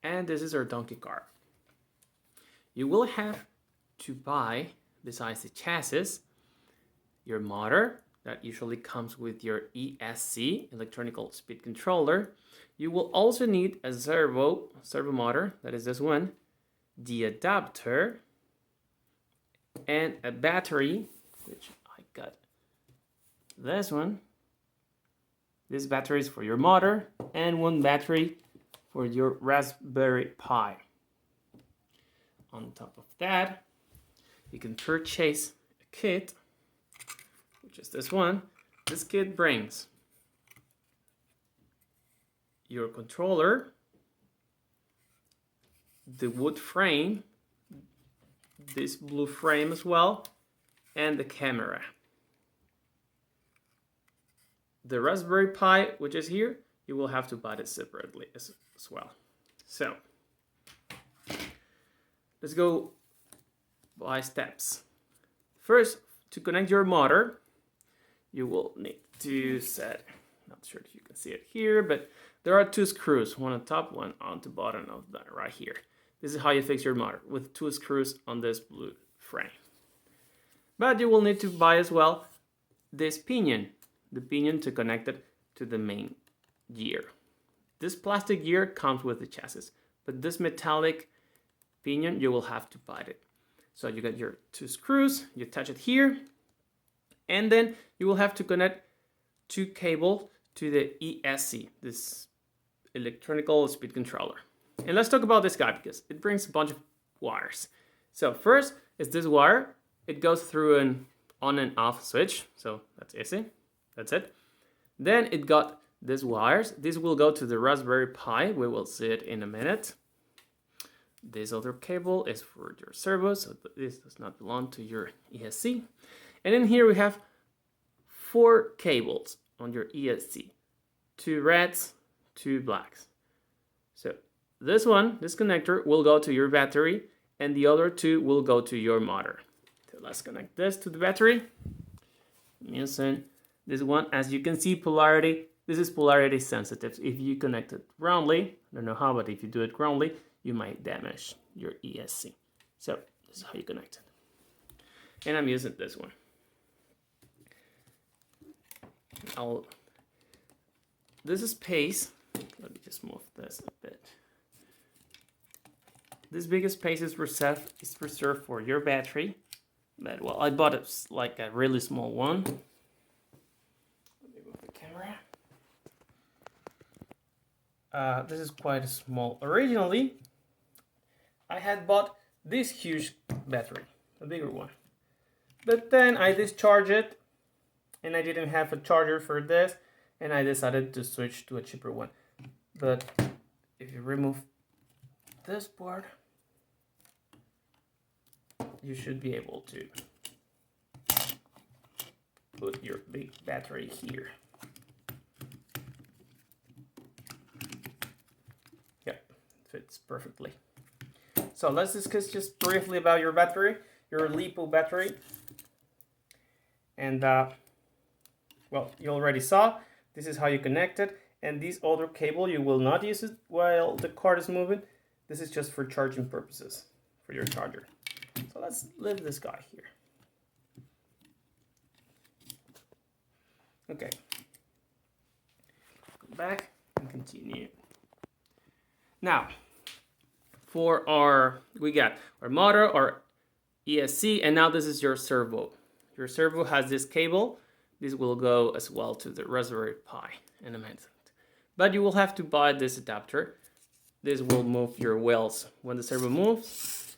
And this is our donkey cart. You will have to buy, besides the chassis, your motor that usually comes with your ESC, electronic speed controller. You will also need a servo motor, that is this one, the adapter, and a battery, which I got this one. This battery is for your motor, and one battery for your Raspberry Pi. On top of that, you can purchase a kit, which is this one. This kit brings your controller, the wood frame, this blue frame as well, and the camera. The Raspberry Pi, which is here, you will have to buy it separately as well. So, let's go by steps. First, to connect your motor, you will need to set, not sure if you can see it here, but there are two screws, one on top, one on the bottom of that right here. This is how you fix your motor, with two screws on this blue frame. But you will need to buy as well this pinion, the pinion to connect it to the main gear. This plastic gear comes with the chassis, but this metallic pinion, you will have to buy it. So you got your two screws, you attach it here, and then you will have to connect two cables to the ESC, this electronic speed controller. And let's talk about this guy because it brings a bunch of wires. So first is this wire. It goes through an on and off switch, so that's easy. That's it. Then it got these wires. This will go to the Raspberry Pi. We will see it in a minute. This other cable is for your servo, so this does not belong to your ESC. And in here we have 4 cables on your ESC. 2 reds, 2 blacks. So this one, this connector, will go to your battery, and the other 2 will go to your motor. So let's connect this to the battery. I'm using this one. As you can see, polarity. This is polarity sensitive. If you connect it wrongly, I don't know how, but if you do it wrongly, you might damage your ESC. So this is how you connect it. And I'm using this one. This is space. Let me just move this a bit. This biggest space is reserved for your battery. But well, I bought it like a really small one. Let me move the camera. This is quite small. Originally, I had bought this huge battery, a bigger one. But then I discharged it, and I didn't have a charger for this, and I decided to switch to a cheaper one. But if you remove this part, you should be able to put your big battery here. Yep, fits perfectly. So let's discuss just briefly about your battery, your LiPo battery. And well, you already saw, this is how you connect it. And this other cable, you will not use it while the cart is moving. This is just for charging purposes, for your charger. So let's leave this guy here. Okay. Go back and continue. Now, we got our motor, our ESC, and now this is your servo. Your servo has this cable. This will go as well to the Raspberry Pi in a minute. But you will have to buy this adapter. This will move your wheels. When the servo moves,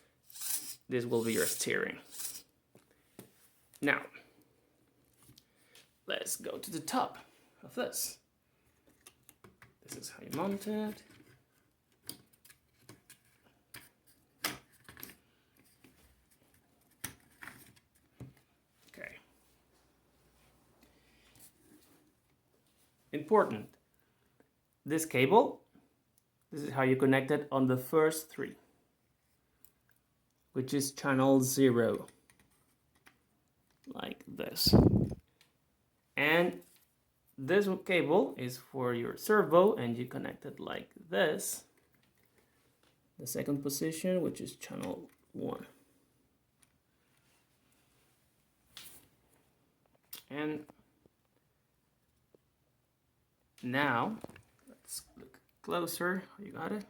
this will be your steering. Now, let's go to the top of this. This is how you mount it. Okay. Important. This cable, this is how you connect it on the first 3, which is channel 0, like this. And this cable is for your servo, and you connect it like this. the second position, which is channel 1. And now let's look closer. You got it?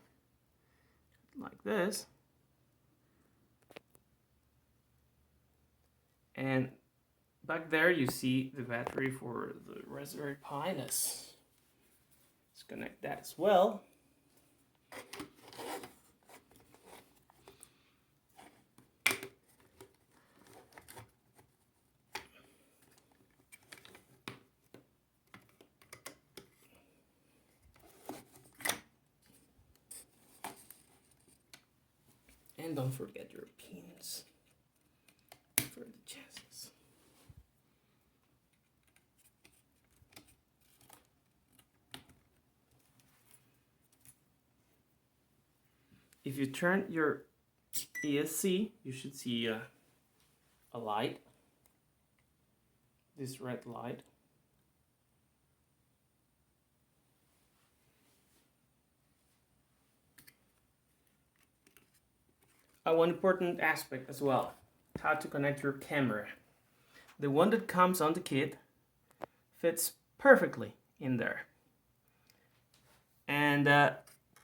Like this. And back there you see the battery for the Raspberry Pi. Let's connect that as well. And don't forget your pins for the chassis. If you turn your ESC, you should see a light, this red light. One important aspect as well, how to connect your camera. The one that comes on the kit fits perfectly in there. And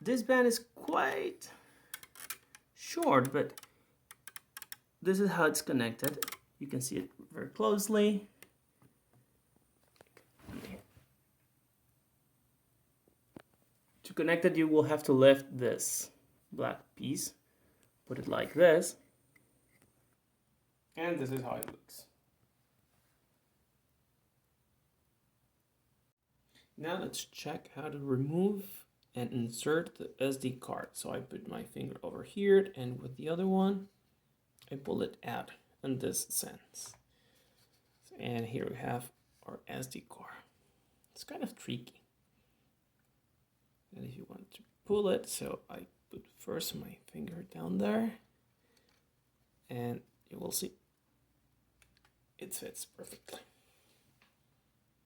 this band is quite short, but this is how it's connected. You can see it very closely. To connect it, you will have to lift this black piece, put it like this, and this is how it looks. Now let's check how to remove and insert the SD card. So I put my finger over here, and with the other one I pull it out in this sense. And here we have our SD card. It's kind of tricky. And if you want to pull it, so I put first my finger down there, and you will see it fits perfectly.